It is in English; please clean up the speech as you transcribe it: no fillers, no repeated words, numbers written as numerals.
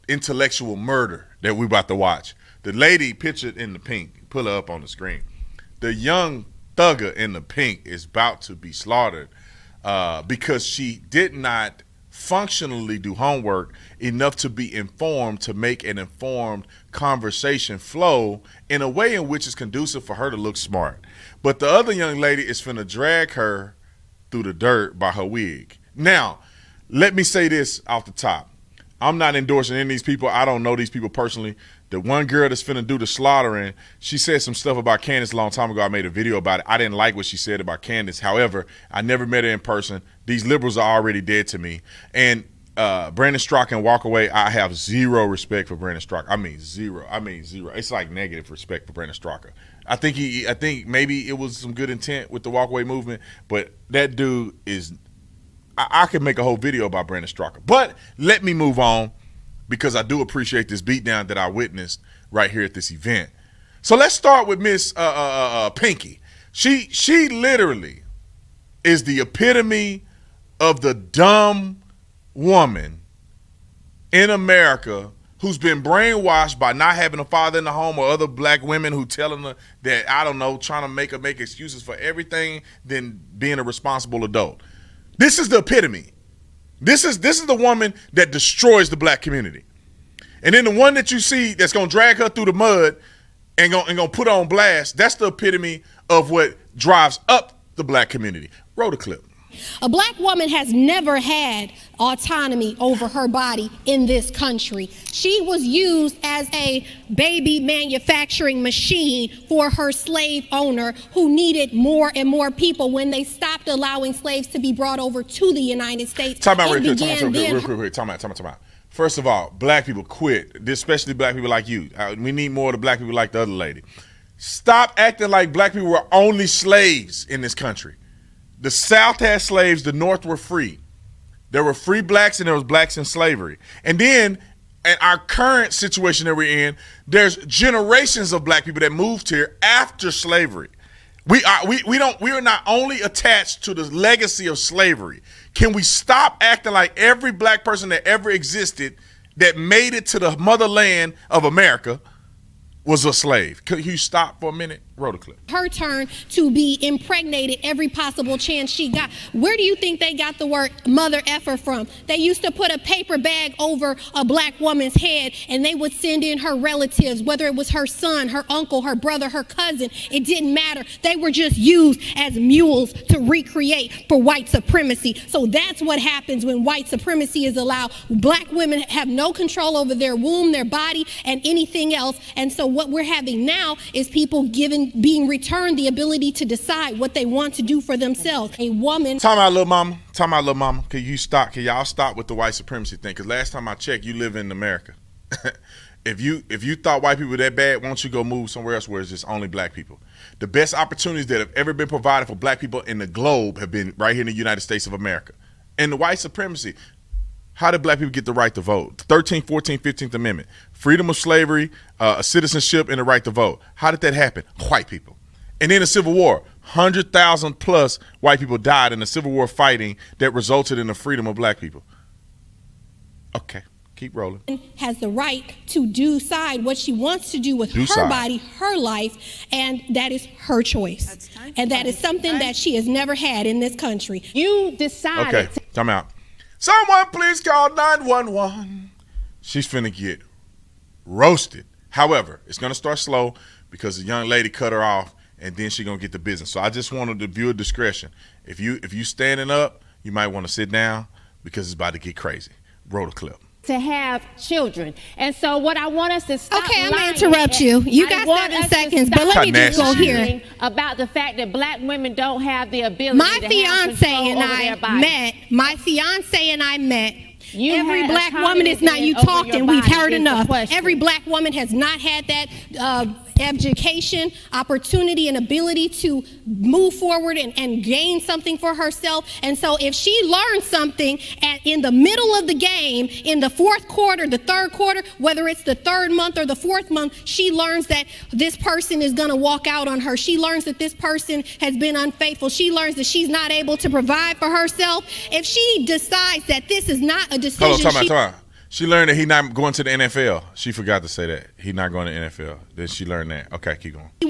intellectual murder that we about to watch. The lady pictured in the pink, pull her up on the screen. The young thugger in the pink is about to be slaughtered because she did not functionally do homework enough to be informed, to make an informed conversation flow in a way in which is conducive for her to look smart. But the other young lady is finna drag her through the dirt by her wig. Now, let me say this off the top. I'm not endorsing any of these people. I don't know these people personally. The one girl that's finna do the slaughtering, she said some stuff about Candace a long time ago. I made a video about it. I didn't like what she said about Candace. However, I never met her in person. These liberals are already dead to me. And Brandon Straka and Walk Away, I have zero respect for Brandon Straka. I mean zero. It's like negative respect for Brandon Straka. I think maybe it was some good intent with the Walk Away movement, but that dude is, I could make a whole video about Brandon Straka. But let me move on, because I do appreciate this beatdown that I witnessed right here at this event. So let's start with Miss Pinky. She literally is the epitome of the dumb woman in America who's been brainwashed by not having a father in the home, or other black women who telling her that, I don't know, trying to make excuses for everything than being a responsible adult. This is the epitome. This is the woman that destroys the black community. And then the one that you see that's gonna drag her through the mud and gonna put her on blast, that's the epitome of what drives up the black community. Roll the clip. A black woman has never had autonomy over her body in this country. She was used as a baby manufacturing machine for her slave owner, who needed more and more people when they stopped allowing slaves to be brought over to the United States. Time out real quick. Time out. First of all, black people quit, especially black people like you. We need more of the black people like the other lady. Stop acting like black people were only slaves in this country. The South had slaves, the North were free. There were free blacks and there was blacks in slavery. And then in our current situation that we're in, there's generations of black people that moved here after slavery. We are not only attached to the legacy of slavery. Can we stop acting like every black person that ever existed that made it to the motherland of America was a slave? Could you stop for a minute? Roll the clip. Her turn to be impregnated every possible chance she got. Where do you think they got the word mother effer from? They used to put a paper bag over a black woman's head, and they would send in her relatives, whether it was her son, her uncle, her brother, her cousin. It didn't matter. They were just used as mules to recreate for white supremacy. So that's what happens when white supremacy is allowed. Black women have no control over their womb, their body, and anything else. And so what we're having now is people being returned the ability to decide what they want to do for themselves. A woman. Time out, little mama. Can y'all stop with the white supremacy thing? Because last time I checked, you live in America. If you thought white people were that bad, why don't you go move somewhere else where it's just only black people? The best opportunities that have ever been provided for black people in the globe have been right here in the United States of America. And the white supremacy, how did black people get the right to vote? 13th, 14th, 15th Amendment. Freedom of slavery, citizenship, and the right to vote. How did that happen? White people. And then the Civil War. 100,000 plus white people died in the Civil War fighting that resulted in the freedom of black people. Okay, keep rolling. Has the right to decide what she wants to do with her body, her life, and that is her choice. And that is something that she has never had in this country. You decided. Okay, time out. Someone please call 911. She's finna get roasted. However, it's gonna start slow because the young lady cut her off, and then she's gonna get the business. So I just wanted the viewer discretion. If you standing up, you might want to sit down because it's about to get crazy. Roll the clip. To have children. And so what I want us to stop. Okay, I'm going to interrupt you. You got 7 seconds, but let me just go here. About the fact that black women don't have the ability My fiance and I met. Every black woman is not, you talked and we've heard enough. Every black woman has not had that education, opportunity, and ability to move forward and gain something for herself. And so if she learns something in the middle of the game, in the fourth quarter, the third quarter, whether it's the third month or the fourth month, she learns that this person is going to walk out on her. She learns that this person has been unfaithful. She learns that she's not able to provide for herself. If she decides that this is not a decision. Hold on, time out. She learned that he not going to the NFL. She forgot to say that. He not going to the NFL. Then she learned that. Okay, keep going. He